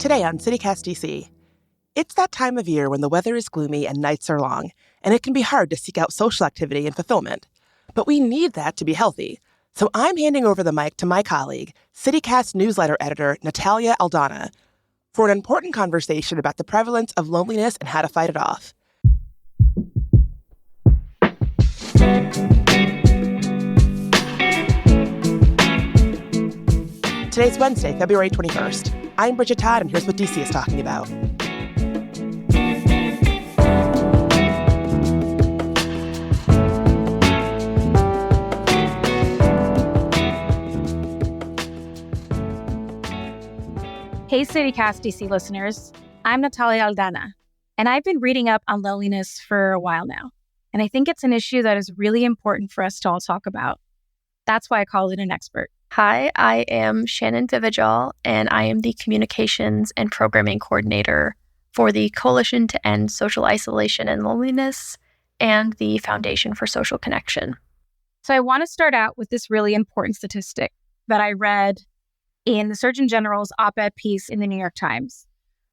Today on CityCast DC, it's that time of year when the weather is gloomy and nights are long, and it can be hard to seek out social activity and fulfillment. But we need that to be healthy. So I'm handing over the mic to my colleague, CityCast newsletter editor Natalia Aldana, for an important conversation about the prevalence of loneliness and how to fight it off. Today's Wednesday, February 21st. I'm Bridget Todd, and here's what DC is talking about. Hey, CityCast DC listeners. I'm Natalia Aldana, and I've been reading up on loneliness for a while now. And I think it's an issue that is really important for us to all talk about. That's why I called in an expert. Hi, I am Shannon Divijal, and I am the Communications and Programming Coordinator for the Coalition to End Social Isolation and Loneliness and the Foundation for Social Connection. So I want to start out with this really important statistic that I read in the Surgeon General's op-ed piece in the New York Times,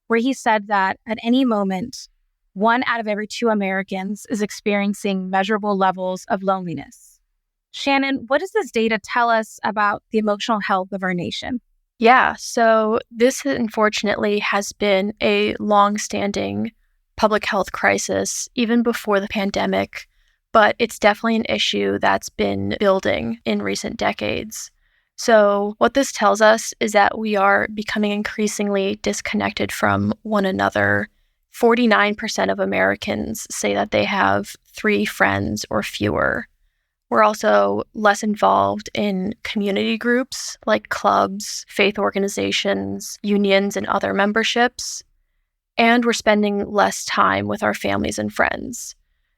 where he said that at any moment, 1 out of every 2 Americans is experiencing measurable levels of loneliness. Shannon, what does this data tell us about the emotional health of our nation? Yeah, so this unfortunately has been a long-standing public health crisis, even before the pandemic, but it's definitely an issue that's been building in recent decades. So what this tells us is that we are becoming increasingly disconnected from one another. 49% of Americans say that they have 3 friends or fewer. We're also less involved in community groups like clubs, faith organizations, unions, and other memberships. And we're spending less time with our families and friends.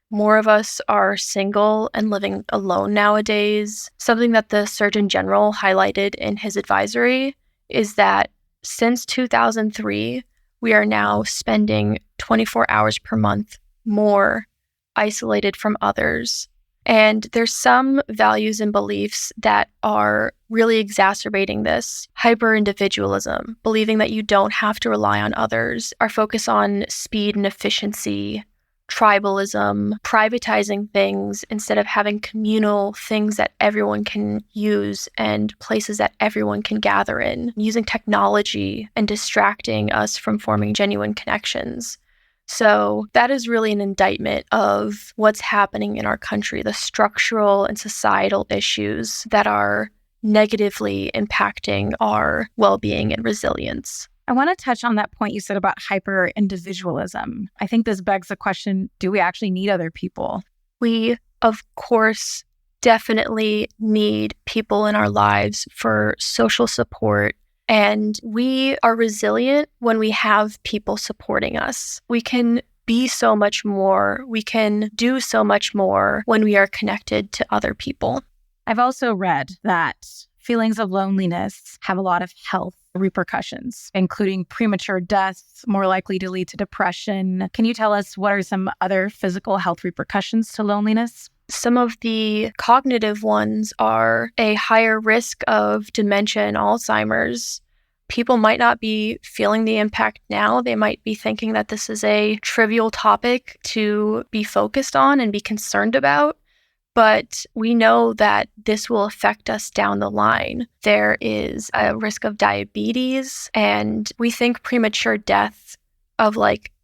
More of us are single and living alone nowadays. Something that the Surgeon General highlighted in his advisory is that since 2003, we are now spending 24 hours per month more isolated from others. And there's some values and beliefs that are really exacerbating this. Hyper-individualism, believing that you don't have to rely on others, our focus on speed and efficiency, tribalism, privatizing things instead of having communal things that everyone can use and places that everyone can gather in, using technology and distracting us from forming genuine connections. So that is really an indictment of what's happening in our country, the structural and societal issues that are negatively impacting our well-being and resilience. I want to touch on that point you said about hyper-individualism. I think this begs the question, do we actually need other people? We, of course, definitely need people in our lives for social support. And we are resilient when we have people supporting us. We can be so much more. We can do so much more when we are connected to other people. I've also read that feelings of loneliness have a lot of health repercussions, including premature death, more likely to lead to depression. Can you tell us what are some other physical health repercussions to loneliness? Some of the cognitive ones are a higher risk of dementia and Alzheimer's. People might not be feeling the impact now. They might be thinking that this is a trivial topic to be focused on and be concerned about. But we know that this will affect us down the line. There is a risk of diabetes, and we think premature death of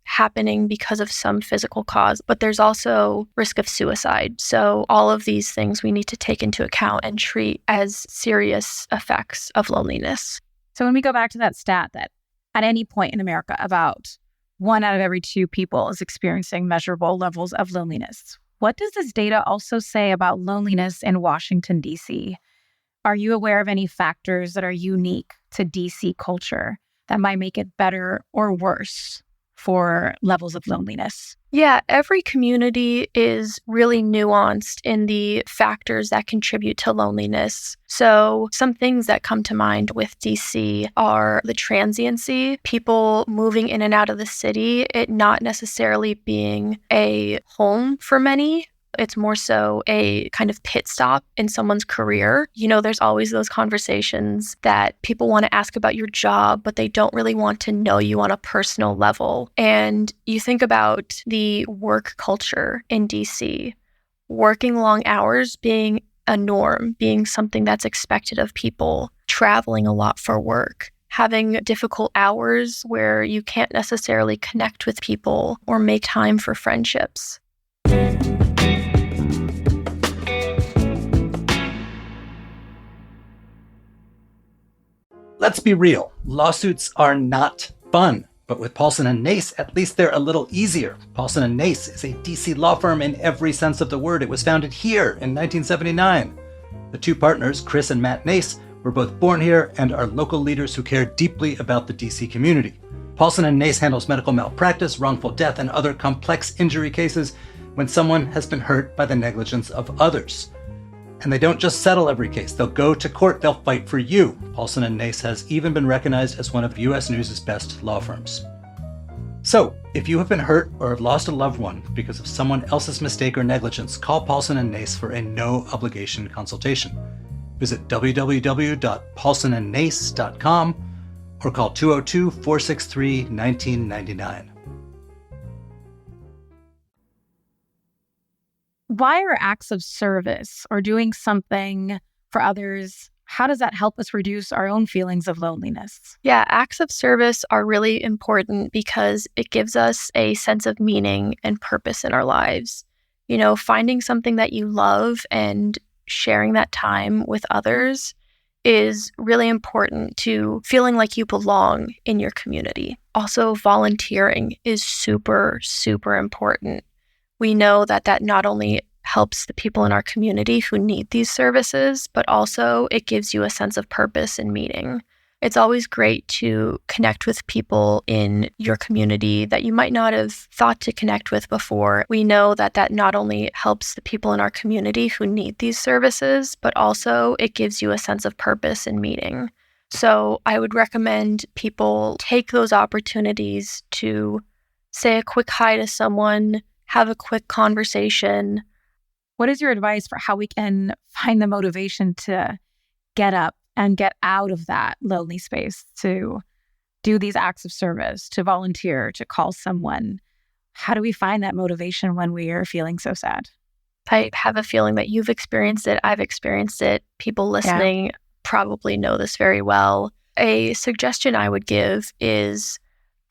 happening because of some physical cause, but there's also risk of suicide. So all of these things we need to take into account and treat as serious effects of loneliness. So when we go back to that stat that at any point in America, about 1 out of every 2 people is experiencing measurable levels of loneliness, what does this data also say about loneliness in Washington, D.C.? Are you aware of any factors that are unique to D.C. culture that might make it better or worse for levels of loneliness? Yeah, every community is really nuanced in the factors that contribute to loneliness. So some things that come to mind with DC are the transiency, people moving in and out of the city, it not necessarily being a home for many, It's more so a kind of pit stop in someone's career. There's always those conversations that people want to ask about your job, but they don't really want to know you on a personal level. And you think about the work culture in DC, working long hours being a norm, being something that's expected of people, traveling a lot for work, having difficult hours where you can't necessarily connect with people or make time for friendships. Let's be real, lawsuits are not fun. But with Paulson & Nace, at least they're a little easier. Paulson & Nace is a DC law firm in every sense of the word. It was founded here in 1979. The two partners, Chris and Matt Nace, were both born here and are local leaders who care deeply about the DC community. Paulson & Nace handles medical malpractice, wrongful death, and other complex injury cases when someone has been hurt by the negligence of others. And they don't just settle every case. They'll go to court. They'll fight for you. Paulson & Nace has even been recognized as one of U.S. News' best law firms. So, if you have been hurt or have lost a loved one because of someone else's mistake or negligence, call Paulson & Nace for a no-obligation consultation. Visit www.paulsonandnace.com or call 202-463-1999. Why are acts of service or doing something for others, how does that help us reduce our own feelings of loneliness? Yeah, acts of service are really important because it gives us a sense of meaning and purpose in our lives. Finding something that you love and sharing that time with others is really important to feeling like you belong in your community. Also, volunteering is super, super important. We know that not only helps the people in our community who need these services, but also it gives you a sense of purpose and meaning. It's always great to connect with people in your community that you might not have thought to connect with before. We know that not only helps the people in our community who need these services, but also it gives you a sense of purpose and meaning. So I would recommend people take those opportunities to say a quick hi to someone, have a quick conversation. What is your advice for how we can find the motivation to get up and get out of that lonely space, to do these acts of service, to volunteer, to call someone? How do we find that motivation when we are feeling so sad? I have a feeling that you've experienced it. I've experienced it. People listening probably know this very well. A suggestion I would give is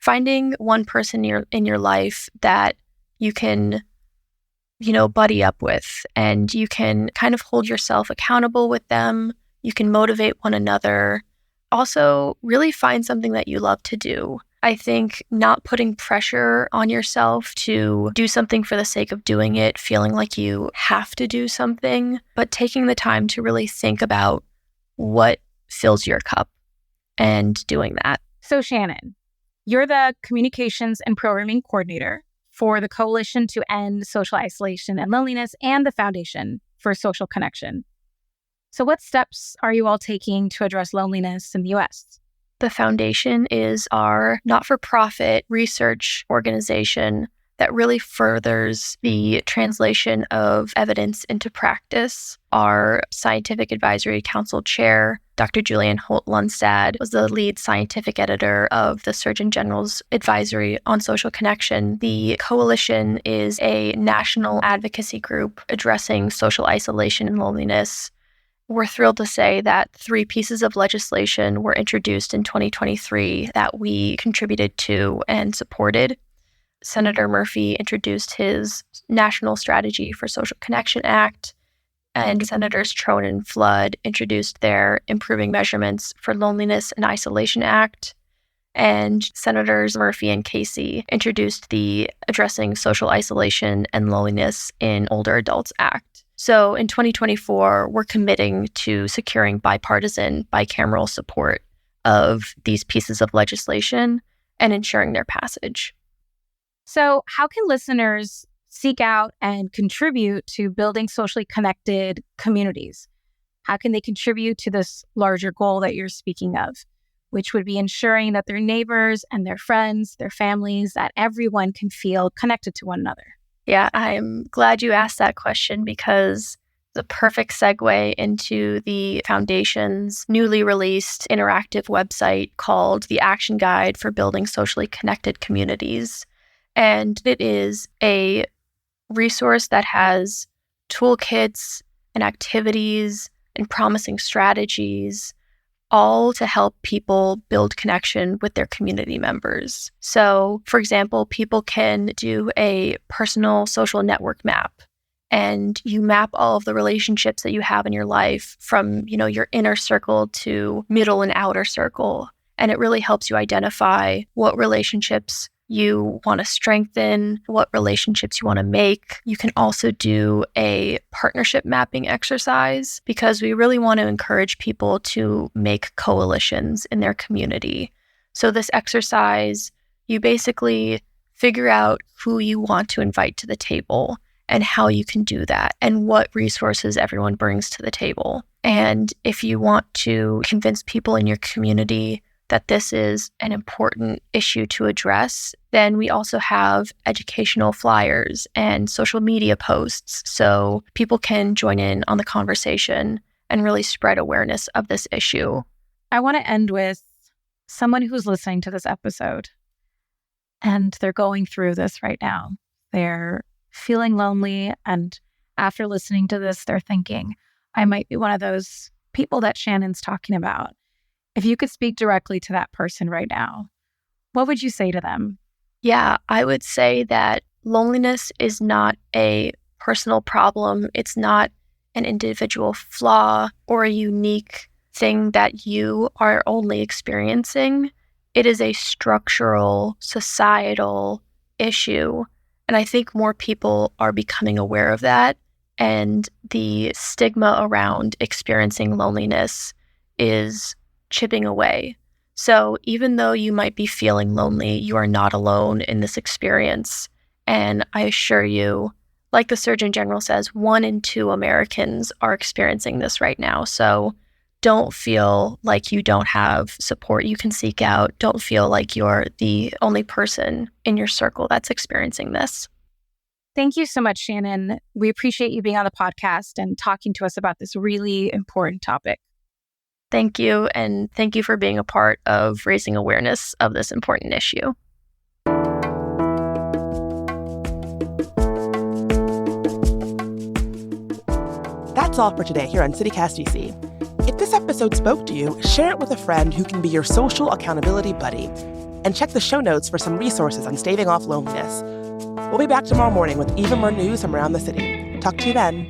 finding one person in your life that you can, buddy up with, and you can kind of hold yourself accountable with them. You can motivate one another. Also, really find something that you love to do. I think not putting pressure on yourself to do something for the sake of doing it, feeling like you have to do something, but taking the time to really think about what fills your cup and doing that. So Shannon, you're the communications and programming coordinator for the Coalition to End Social Isolation and Loneliness and the Foundation for Social Connection. So what steps are you all taking to address loneliness in the U.S.? The Foundation is our not-for-profit research organization that really furthers the translation of evidence into practice. Our Scientific Advisory Council chair, Dr. Julianne Holt-Lundstad, was the lead scientific editor of the Surgeon General's Advisory on Social Connection. The Coalition is a national advocacy group addressing social isolation and loneliness. We're thrilled to say that 3 pieces of legislation were introduced in 2023 that we contributed to and supported. Senator Murphy introduced his National Strategy for Social Connection Act, and Senators Trone and Flood introduced their Improving Measurements for Loneliness and Isolation Act, and Senators Murphy and Casey introduced the Addressing Social Isolation and Loneliness in Older Adults Act. So in 2024, we're committing to securing bipartisan, bicameral support of these pieces of legislation and ensuring their passage. So how can listeners seek out and contribute to building socially connected communities? How can they contribute to this larger goal that you're speaking of, which would be ensuring that their neighbors and their friends, their families, that everyone can feel connected to one another? Yeah, I'm glad you asked that question because the perfect segue into the Foundation's newly released interactive website called The Action Guide for Building Socially Connected Communities. And it is a resource that has toolkits and activities and promising strategies, all to help people build connection with their community members. So, for example, people can do a personal social network map, and you map all of the relationships that you have in your life from, your inner circle to middle and outer circle. And it really helps you identify what relationships you want to strengthen, what relationships you want to make. You can also do a partnership mapping exercise because we really want to encourage people to make coalitions in their community. So this exercise, you basically figure out who you want to invite to the table and how you can do that and what resources everyone brings to the table. And if you want to convince people in your community that this is an important issue to address, then we also have educational flyers and social media posts so people can join in on the conversation and really spread awareness of this issue. I want to end with someone who's listening to this episode and they're going through this right now. They're feeling lonely, and after listening to this, they're thinking, I might be one of those people that Shannon's talking about. If you could speak directly to that person right now, what would you say to them? Yeah, I would say that loneliness is not a personal problem. It's not an individual flaw or a unique thing that you are only experiencing. It is a structural, societal issue. And I think more people are becoming aware of that. And the stigma around experiencing loneliness is chipping away. So even though you might be feeling lonely, you are not alone in this experience. And I assure you, like the Surgeon General says, 1 in 2 Americans are experiencing this right now. So don't feel like you don't have support you can seek out. Don't feel like you're the only person in your circle that's experiencing this. Thank you so much, Shannon. We appreciate you being on the podcast and talking to us about this really important topic. Thank you, and thank you for being a part of raising awareness of this important issue. That's all for today here on CityCast DC. If this episode spoke to you, share it with a friend who can be your social accountability buddy. And check the show notes for some resources on staving off loneliness. We'll be back tomorrow morning with even more news from around the city. Talk to you then.